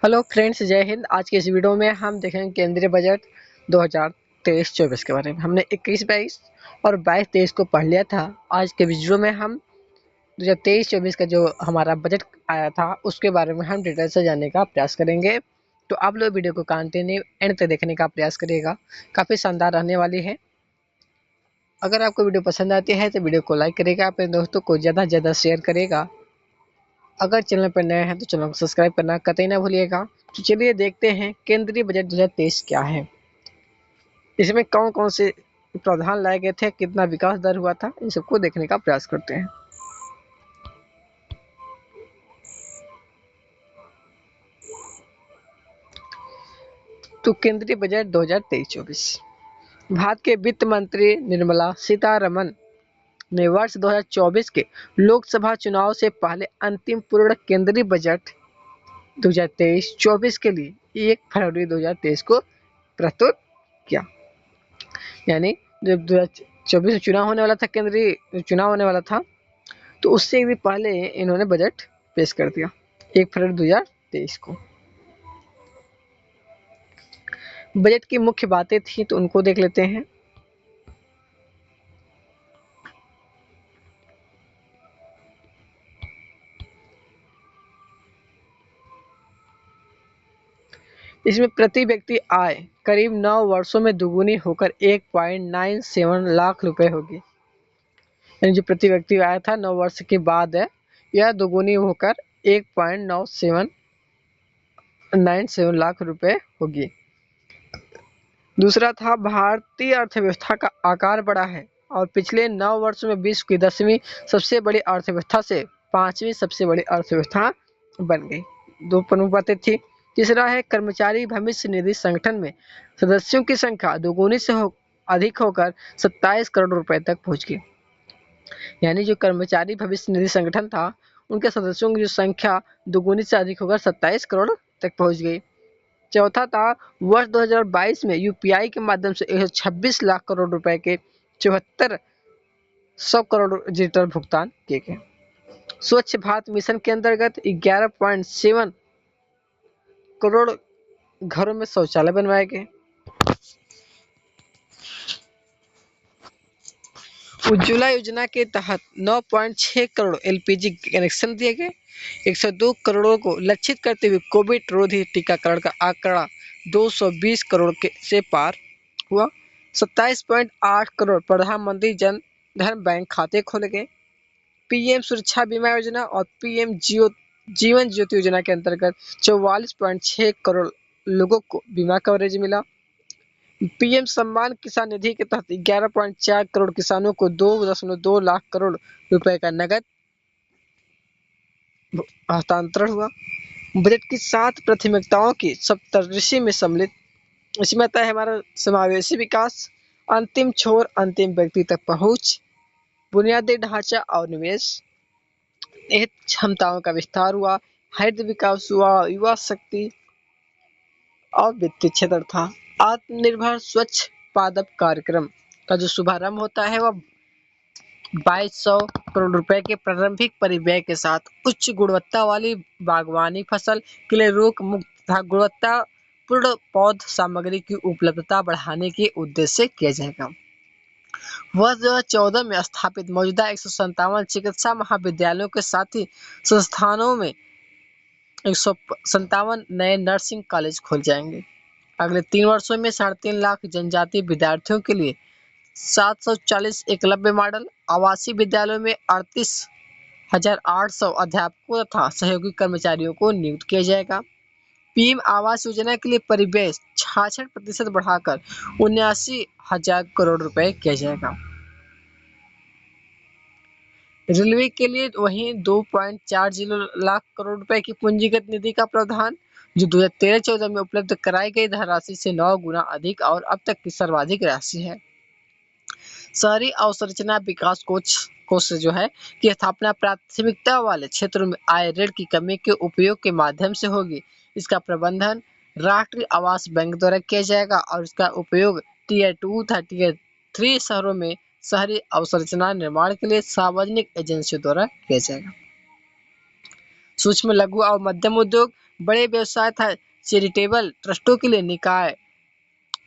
Hello friends, जय हिंद। आज के इस वीडियो में हम देखेंगे केंद्रीय बजट 2023-24 के बारे में। हमने 21-22 और 22-23 को पढ़ लिया था। आज के वीडियो में हम 2023-24 का जो हमारा बजट आया था उसके बारे में हम डिटेल से जानने का प्रयास करेंगे। तो आप लोग वीडियो को कंटिन्यू एंड तक देखने का प्रयास करिएगा, काफ़ी शानदार रहने वाली है। अगर आपको वीडियो पसंद आती है तो वीडियो को लाइक करिएगा, अपने दोस्तों को ज़्यादा से ज़्यादा शेयर करेगा। अगर चैनल पर नए हैं तो चैनल को सब्सक्राइब करना कतई ना भूलिएगा। तो चलिए देखते हैं केंद्रीय बजट 2023 क्या है, इसमें कौन कौन से प्रावधान लाए गए थे, कितना विकास दर हुआ था, इन सबको देखने का प्रयास करते हैं। तो केंद्रीय बजट 2023-24, भारत के वित्त मंत्री निर्मला सीतारमन ने वर्ष 2024 के लोकसभा चुनाव से पहले अंतिम पूर्ण केंद्रीय बजट 2023-24 के लिए 1 फरवरी 2023 को प्रस्तुत किया। यानी जब 2024 में चुनाव होने वाला था, केंद्रीय चुनाव होने वाला था, तो उससे भी पहले इन्होंने बजट पेश कर दिया 1 फरवरी 2023 को। बजट की मुख्य बातें थी तो उनको देख लेते हैं। इसमें प्रति व्यक्ति आय करीब 9 वर्षों में दुगुनी होकर 1.97 लाख रुपए होगी। यानी जो प्रति व्यक्ति आय था 9 वर्ष के बाद है, यह दुगुनी होकर 1.97 लाख रुपए होगी। दूसरा था, भारतीय अर्थव्यवस्था का आकार बढ़ा है और पिछले 9 वर्षों में विश्व की 10वीं सबसे बड़ी अर्थव्यवस्था से 5वीं सबसे बड़ी अर्थव्यवस्था बन गई। दो प्रमुख बातें थी। तीसरा है, कर्मचारी भविष्य निधि संगठन में सदस्यों की संख्या दोगुनी से अधिक होकर 27 करोड़ रुपए तक पहुंच गई। यानी जो कर्मचारी भविष्य निधि संगठन था, उनके सदस्यों की जो संख्या दोगुनी से अधिक होकर 27 करोड़ तक पहुंच गई। चौथा था, वर्ष 2022 में यूपीआई के माध्यम से 126 लाख करोड़ रुपए के 7400 करोड़ डिजिटल भुगतान किए गए। स्वच्छ भारत मिशन के अंतर्गत 11.7 करोड़ घरों में शौचालय बनवाए गए। उज्ज्वला योजना के तहत 9.6 करोड़ एलपीजी कनेक्शन दिए गए। 102 करोड़ को लक्षित करते हुए कोविड रोधी टीकाकरण का आंकड़ा 220 करोड़ से पार हुआ। 27.8 करोड़ प्रधानमंत्री जन धन बैंक खाते खोले गए। पीएम सुरक्षा बीमा योजना और पीएम जीवन ज्योति योजना के अंतर्गत 44.6 करोड़ लोगों को बीमा कवरेज मिला। पीएम सम्मान किसान निधि के तहत 11.4 करोड़ किसानों को 2.2 लाख करोड़ रुपए का नगद हस्तांतरण हुआ। बजट की 7 प्राथमिकताओं की सप्तऋषि में सम्मिलित। इसमें आता है हमारा समावेशी विकास, अंतिम छोर अंतिम व्यक्ति तक पहुंच, बुनियादी ढांचा और निवेश, निहित क्षमताओं का विस्तार हुआ, हरित विकास हुआ, युवा शक्ति और वित्तीय क्षेत्र था। आत्मनिर्भर स्वच्छ पादप कार्यक्रम का जो शुभारंभ होता है वह 2200 करोड़ रुपए के प्रारंभिक परिव्यय के साथ उच्च गुणवत्ता वाली बागवानी फसल के लिए रोग मुक्त तथा गुणवत्तापूर्ण पौध सामग्री की उपलब्धता बढ़ाने के उद्देश्य से किया जाएगा। वर्ष 2014 में स्थापित मौजूदा 157 चिकित्सा महाविद्यालयों के साथ ही संस्थानों में 157 नए नर्सिंग कॉलेज खोल जाएंगे। अगले 3 वर्षों में 3.5 लाख जनजातीय विद्यार्थियों के लिए 740 एकलव्य मॉडल आवासीय विद्यालयों में 38,800 अध्यापकों तथा सहयोगी कर्मचारियों को नियुक्त किया जाएगा। पीएम आवास योजना के लिए परिव्यय 66% बढ़ाकर 79,000 करोड़ रुपए किया जाएगा। रेलवे के लिए वहीं 2.40 लाख करोड़ रुपए की पूंजीगत निधि का प्रावधान, जो 2013-14 में उपलब्ध कराई गई धनराशि से 9 गुना अधिक और अब तक की सर्वाधिक राशि है। शहरी अवसंरचना विकास कोष जो है की स्थापना प्राथमिकता वाले क्षेत्रों में आय ऋण की कमी के उपयोग के माध्यम से होगी। इसका प्रबंधन राष्ट्रीय आवास बैंक द्वारा किया जाएगा और इसका उपयोग टीयर 2 तथा टीयर 3 शहरों में शहरी अवसंरचना निर्माण के लिए सार्वजनिक एजेंसियों द्वारा किया जाएगा। सूक्ष्म लघु और मध्यम उद्योग, बड़े व्यवसाय था चैरिटेबल ट्रस्टों के लिए निकाय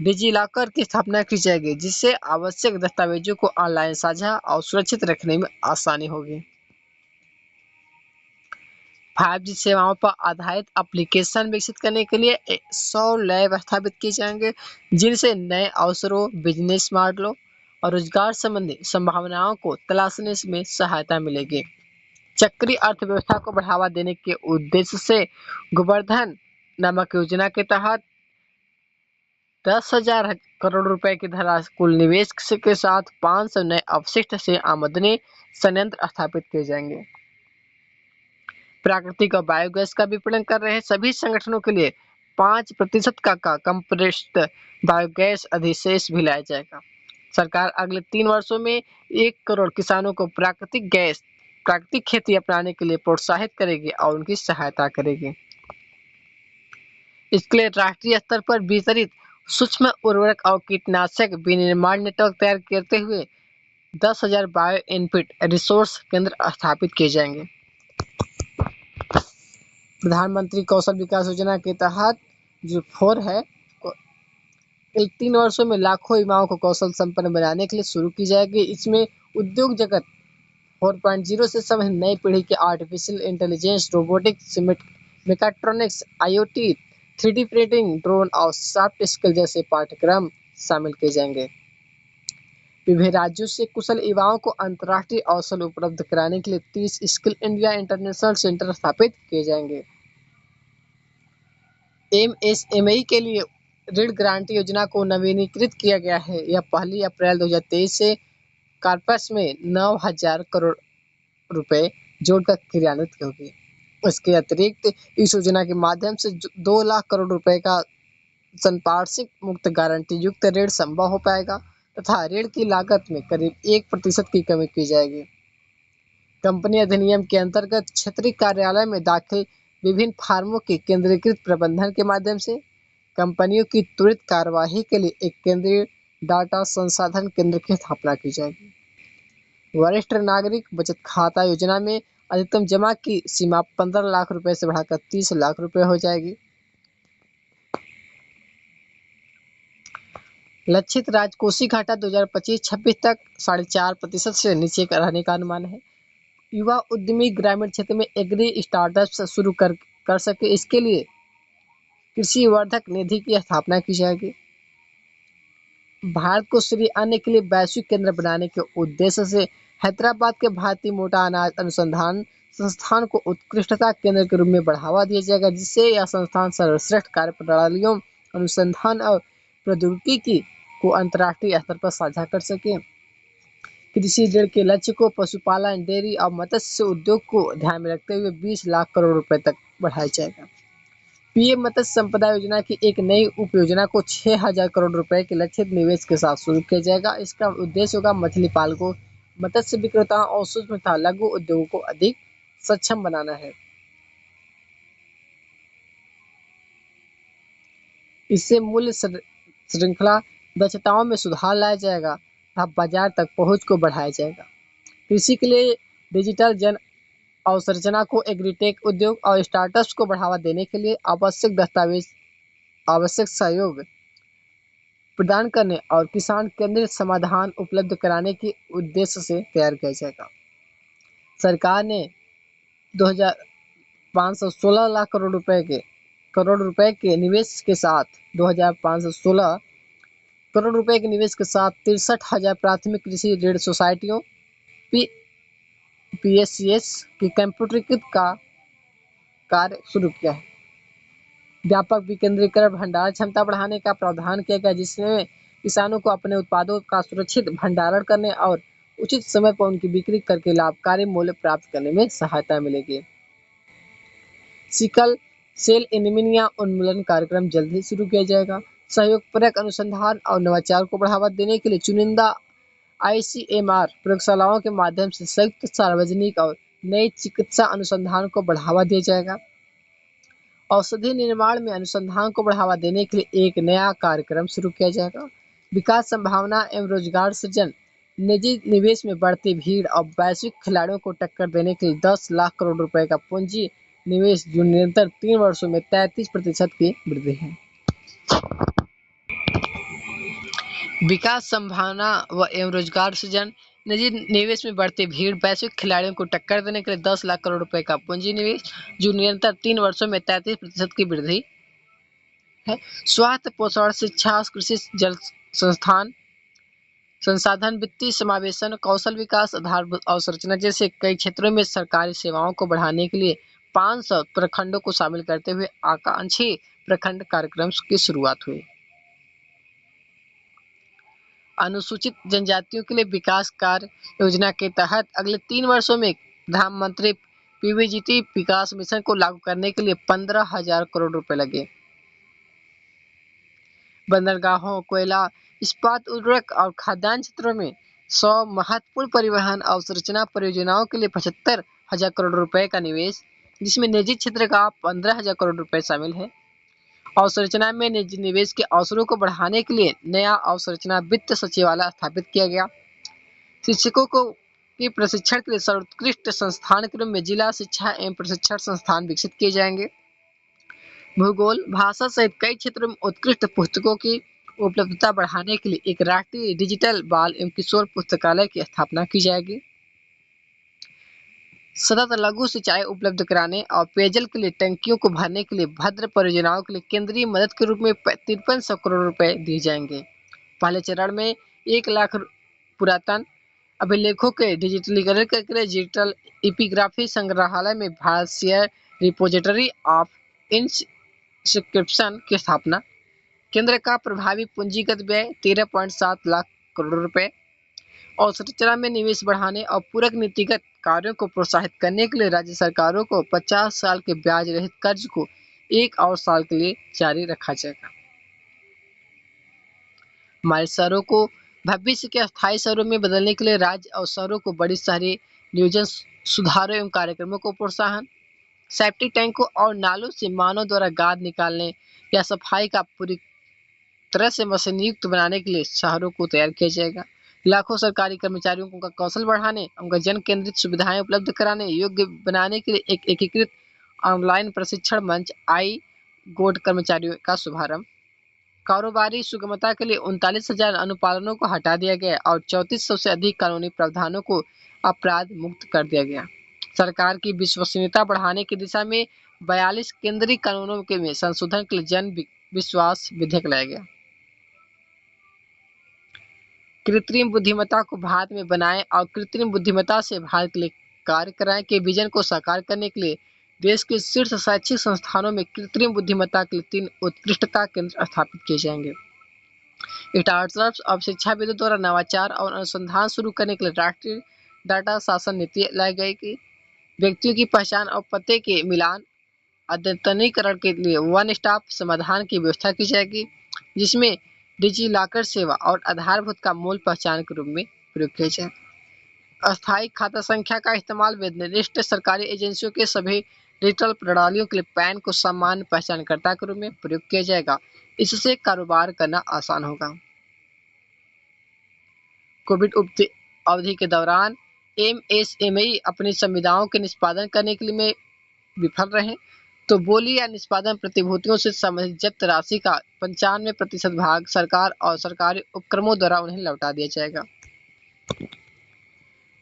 डिजिलॉकर की स्थापना की जाएगी, जिससे आवश्यक दस्तावेजों को ऑनलाइन साझा और सुरक्षित रखने में आसानी होगी। 5G सेवाओं पर आधारित एप्लीकेशन विकसित करने के लिए 100 लैब स्थापित किए जाएंगे, जिनसे नए अवसरों, बिजनेस मॉडलों और रोजगार संबंधी संभावनाओं को तलाशने में सहायता मिलेगी। चक्रीय अर्थव्यवस्था को बढ़ावा देने के उद्देश्य से गोवर्धन नामक योजना के तहत 10,000 करोड़ रुपए की धनराशि कुल निवेश के साथ 500 नए अवशिष्ट से आमदनी संयंत्र स्थापित किए जाएंगे। प्राकृतिक और बायोगैस का विपणन कर रहे सभी संगठनों के लिए 5% का कंप्रेस्ड बायोगैस अधिशेष भी लाया जाएगा। सरकार अगले 3 वर्षों में 1 करोड़ किसानों को प्राकृतिक खेती अपनाने के लिए प्रोत्साहित करेगी और उनकी सहायता करेगी। इसके लिए राष्ट्रीय स्तर पर वितरित सूक्ष्म उर्वरक और कीटनाशक विनिर्माण नेटवर्क तैयार करते हुए 10,000 बायो इनपुट रिसोर्स केंद्र स्थापित किए जाएंगे। प्रधानमंत्री कौशल विकास योजना के तहत जो 4 है 3 वर्षों में लाखों युवाओं को कौशल संपन्न बनाने के लिए शुरू की जाएगी। इसमें उद्योग जगत 4.0 से संबंधित नई पीढ़ी के artificial intelligence, robotics, mechatronics, IoT, 3D printing, drone और सॉफ्ट स्किल जैसे पाठ्यक्रम शामिल किए जाएंगे। विभिन्न राज्यों से कुशल युवाओं को अंतर्राष्ट्रीय अवसर उपलब्ध कराने के लिए 30 स्किल इंडिया इंटरनेशनल सेंटर स्थापित किए जाएंगे। MSME के लिए ऋण गारंटी योजना को नवीनीकृत किया गया है। यह 1 अप्रैल 2023 से कॉर्पस में 9,000 करोड़ रुपए जोड़कर क्रियान्वित होगी। इसके अतिरिक्त इस योजना के माध्यम से 2 लाख करोड़ रुपए का संपार्श्विक मुक्त गारंटी युक्त ऋण संभव हो पाएगा तथा ऋण की लागत में करीब 1% की कमी की जाएगी। कंपनी अधिनियम के अंतर्गत क्षेत्रीय कार्यालय में दाखिल विभिन्न फार्मों के केंद्रीकृत प्रबंधन के माध्यम से कंपनियों की त्वरित कार्यवाही के लिए एक केंद्रीय डाटा संसाधन केंद्र की स्थापना की जाएगी। वरिष्ठ नागरिक बचत खाता योजना में अधिकतम जमा की सीमा 15 लाख रुपए से बढ़ाकर 30 लाख रुपए हो जाएगी। लक्षित राजकोषीय घाटा 2025-26 तक 4.5% से नीचे रहने का अनुमान है। युवा उद्यमी ग्रामीण क्षेत्र में एग्री स्टार्टअप शुरू कर सके, इसके लिए कृषि वर्धक निधि की स्थापना की जाएगी। भारत को श्री अन्न के लिए वैश्विक केंद्र बनाने के उद्देश्य से हैदराबाद के भारतीय मोटा अनाज अनुसंधान संस्थान को उत्कृष्टता केंद्र के रूप में बढ़ावा दिया जाएगा, जिससे यह संस्थान सर्वश्रेष्ठ कार्य प्रणालियों, अनुसंधान और प्रौद्योगिकी को अंतर्राष्ट्रीय स्तर पर साझा कर सके। कृषि ऋण के लक्ष्य को पशुपालन, डेयरी और मत्स्य उद्योग को ध्यान में रखते हुए 20 लाख करोड़ रुपए तक बढ़ाया जाएगा। पीएम मत्स्य संपदा योजना की एक नई उप योजना को 6,000 करोड़ रुपए के लक्षित निवेश के साथ शुरू किया जाएगा। इसका उद्देश्य होगा मछली पालकों, मत्स्य विक्रेताओं और सूक्ष्म तथा लघु उद्योगों को अधिक सक्षम बनाना है। इससे मूल्य श्रृंखला दक्षताओं में सुधार लाया जाएगा तथा बाजार तक पहुंच को बढ़ाया जाएगा। कृषि के लिए डिजिटल जन अवसंरचना को एग्रीटेक उद्योग और स्टार्टअप्स को बढ़ावा देने के लिए आवश्यक सहयोग प्रदान करने और किसान केंद्रित समाधान उपलब्ध कराने के उद्देश्य से तैयार किया जाएगा। सरकार ने 2,516 लाख करोड़ रुपए के निवेश के साथ 2,516 करोड़ रुपए के निवेश के साथ 63,000 प्राथमिक कृषि ऋण सोसाइटियों PSCS की कंप्यूटरीकृत का कार्य शुरू किया है। व्यापक विकेंद्रीकरण भंडारण क्षमता बढ़ाने का प्रावधान किया गया, जिसमें किसानों को अपने उत्पादों का सुरक्षित भंडारण करने और उचित समय पर उनकी बिक्री करके लाभकारी मूल्य प्राप्त करने में सहायता मिलेगी। सिकल सेल एनीमिया उन्मूलन कार्यक्रम जल्द ही शुरू किया जाएगा। सहयोगपरक अनुसंधान और नवाचार को बढ़ावा देने के लिए चुनिंदा ICMR प्रयोगशालाओं के माध्यम से संयुक्त सार्वजनिक और नई चिकित्सा अनुसंधान को बढ़ावा दिया जाएगा। औषधि निर्माण में अनुसंधान को बढ़ावा देने के लिए एक नया कार्यक्रम शुरू किया जाएगा। विकास संभावना एवं रोजगार सृजन, निजी निवेश में बढ़ती भीड़ और वैश्विक खिलाड़ियों को टक्कर देने के लिए 10 लाख करोड़ रुपए का पूंजी निवेश जो निरंतर 3 वर्षों में 33% की वृद्धि है। विकास संभावना व एवं रोजगार सृजन। निजी निवेश में बढ़ती भीड़। वैश्विक खिलाड़ियों को टक्कर देने के लिए 10 लाख करोड़ रुपए का पूंजी निवेश जो निरंतर 3 वर्षों में 33% की वृद्धि है। स्वास्थ्य, पोषण, शिक्षा, कृषि, जल संस्थान संसाधन, वित्तीय समावेशन, कौशल विकास, आधारभूत अवसंरचना जैसे कई क्षेत्रों में सरकारी सेवाओं को बढ़ाने के लिए 500 प्रखंडों को शामिल करते हुए आकांक्षी प्रखंड कार्यक्रम की शुरुआत हुई। अनुसूचित जनजातियों के लिए विकास कार्य योजना के तहत अगले 3 वर्षों में प्रधानमंत्री पीवीजीटी विकास मिशन को लागू करने के लिए 15,000 करोड़ रुपए लगे। बंदरगाहों, कोयला, इस्पात, उर्वरक और खाद्यान्न क्षेत्रों में 100 महत्वपूर्ण परिवहन अवसंरचना परियोजनाओं के लिए 75,000 करोड़ रुपए का निवेश, जिसमें निजी क्षेत्र का 15,000 करोड़ रुपए शामिल है। अवसंरचना में निजी निवेश के अवसरों को बढ़ाने के लिए नया अवसंरचना वित्त सचिवालय स्थापित किया गया। शिक्षकों को के प्रशिक्षण के लिए सर्वोत्कृष्ट संस्थान के रूप में जिला शिक्षा एवं प्रशिक्षण संस्थान विकसित किए जाएंगे। भूगोल, भाषा सहित कई क्षेत्रों में उत्कृष्ट पुस्तकों की उपलब्धता बढ़ाने के लिए एक राष्ट्रीय डिजिटल बाल एवं किशोर पुस्तकालय की स्थापना की जाएगी। सतत लघु सिंचाई उपलब्ध कराने और पेयजल के लिए टंकियों को भरने के लिए भद्र परियोजनाओं के लिए केंद्रीय मदद के रूप में 5300 करोड़ रुपए दिए जाएंगे। पहले चरण में 1 लाख पुरातन अभिलेखों के डिजिटलीकरण करके डिजिटल इपिग्राफी संग्रहालय में भारतीय रिपोजिटरी ऑफ इंस्क्रिप्शन की स्थापना। केंद्र का प्रभावी पूंजीगत व्यय 13.7 लाख करोड़ रुपए। अवसंरचना में निवेश बढ़ाने और पूरक नीतिगत कार्यों को प्रोत्साहित करने के लिए राज्य सरकारों को 50 साल के ब्याज रहित कर्ज को 1 और साल के लिए जारी रखा जाएगा। हमारे शहरों को भविष्य के अस्थायी शहरों में बदलने के लिए राज्य और शहरों को बड़ी शहरी नियोजन सुधारों एवं कार्यक्रमों को प्रोत्साहन। सेप्टिक टैंकों और नालों से मानव द्वारा गाद निकालने या सफाई का पूरी तरह से मशीन युक्त बनाने के लिए शहरों को तैयार किया जाएगा। लाखों सरकारी कर्मचारियों को उनका कौशल बढ़ाने, उनका जन केंद्रित सुविधाएं उपलब्ध कराने योग्य बनाने के लिए एक एकीकृत ऑनलाइन प्रशिक्षण मंच आई गोड कर्मचारियों का शुभारंभ। कारोबारी सुगमता के लिए 39,000 अनुपालनों को हटा दिया गया और 3400 से अधिक कानूनी प्रावधानों को अपराध मुक्त कर दिया गया। सरकार की विश्वसनीयता बढ़ाने की दिशा में 42 केंद्रीय कानूनों के में संशोधन के लिए जन विश्वास विधेयक लाया गया। कृत्रिम बुद्धिमत्ता को भारत में बनाएं और कृत्रिम बुद्धिमत्ता से भारत के लिए कार्य कराएं के विजन को साकार करने के लिए देश के शीर्ष शैक्षिक संस्थानों में कृत्रिम बुद्धिमत्ता के लिए 3 उत्कृष्टता केंद्र स्थापित किए जाएंगे। स्टार्टअप्स और शिक्षाविदों द्वारा नवाचार और अनुसंधान शुरू करने के लिए राष्ट्रीय डाटा शासन नीति लाई गई। व्यक्तियों की पहचान और पते के मिलान अद्यतनीकरण के लिए वन स्टॉप समाधान की व्यवस्था की जाएगी, जिसमें डिजिलॉकर सेवा और आधारभूत का मूल पहचान के रूप में प्रयोग किया जाएगा। अस्थायी खाता संख्या का इस्तेमाल निर्दिष्ट सरकारी एजेंसियों के सभी डिजिटल प्रणालियों के लिए पैन को सामान्य पहचानकर्ता के रूप में प्रयोग किया जाएगा। इससे कारोबार करना आसान होगा। कोविड अवधि के दौरान एमएसएमई अपनी संविदाओं के निष्पादन करने के लिए विफल रहे तो बोली या निष्पादन प्रतिभूतियों से संबंधित जब्त राशि का 95% भाग सरकार और सरकारी उपक्रमों द्वारा उन्हें लौटा दिया जाएगा।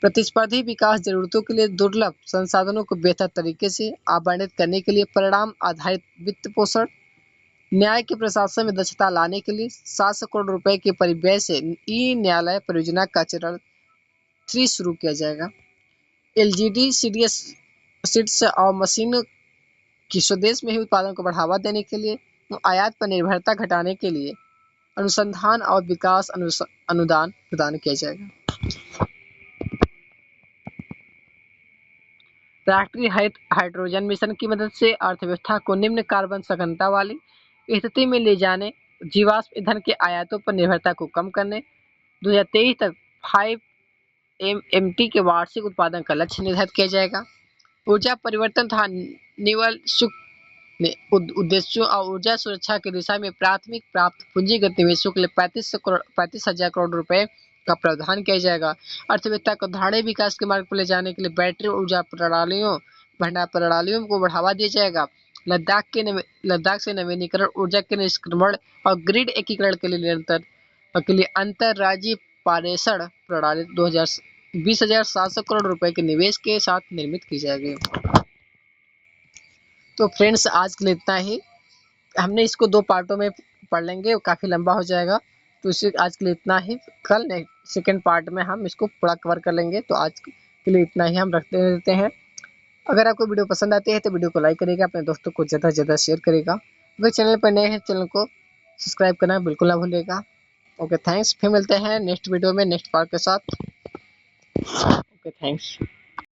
प्रतिस्पर्धी विकास जरूरतों के लिए दुर्लभ संसाधनों को बेहतर तरीके से आवंटित करने के लिए परिणाम आधारित वित्त पोषण। न्याय के प्रशासन में दक्षता लाने के लिए 700 करोड़ रुपए के परिव्यय से ई न्यायालय परियोजना का चरण 3 शुरू किया जाएगा। एलजीडी सीडीएस सीड्स और मशीनों कि स्वदेश में ही उत्पादन को बढ़ावा देने के लिए आयात पर निर्भरता घटाने के लिए अनुसंधान और विकास अनुदान प्रदान किया जाएगा। राष्ट्रीय हरित हाइड्रोजन मिशन की मदद से अर्थव्यवस्था को निम्न कार्बन सघनता वाली स्थिति में ले जाने, जीवाश्म ईंधन के आयातों पर निर्भरता को कम करने, 2023 तक 5 MMT के वार्षिक उत्पादन का लक्ष्य निर्धारित किया जाएगा। ऊर्जा परिवर्तन तथा निवल उद्देश्यों और ऊर्जा सुरक्षा की दिशा में प्राथमिक प्राप्त पूंजीगत निवेशों के लिए 35,000 करोड़ रुपए का प्रावधान किया जाएगा। अर्थव्यवस्था को धारणीय विकास के मार्ग पर ले जाने के लिए बैटरी ऊर्जा प्रणालियों भंडार प्रणालियों को बढ़ावा दिया जाएगा। लद्दाख से नवीनीकरण ऊर्जा के निष्क्रमण और ग्रिड एकीकरण के लिए अंतरराज्यीय पारेषण प्रणाली 20,700 करोड़ रुपए के निवेश के साथ निर्मित की जाएगी। तो फ्रेंड्स, आज के लिए इतना ही। हमने इसको 2 पार्टों में पढ़ लेंगे, काफ़ी लंबा हो जाएगा। तो इसे आज के लिए इतना ही। कल सेकेंड पार्ट में हम इसको पूरा कवर कर लेंगे। तो आज के लिए इतना ही हम रखते देते हैं। अगर आपको वीडियो पसंद आती है तो वीडियो को लाइक करेगा, अपने दोस्तों को ज़्यादा से ज़्यादा शेयर करेगा। अगर चैनल पर नए हैं, चैनल को सब्सक्राइब करना बिल्कुल ना भूलिएगा। ओके थैंक्स, फिर मिलते हैं नेक्स्ट वीडियो में नेक्स्ट पार्ट के साथ। Okay thanks.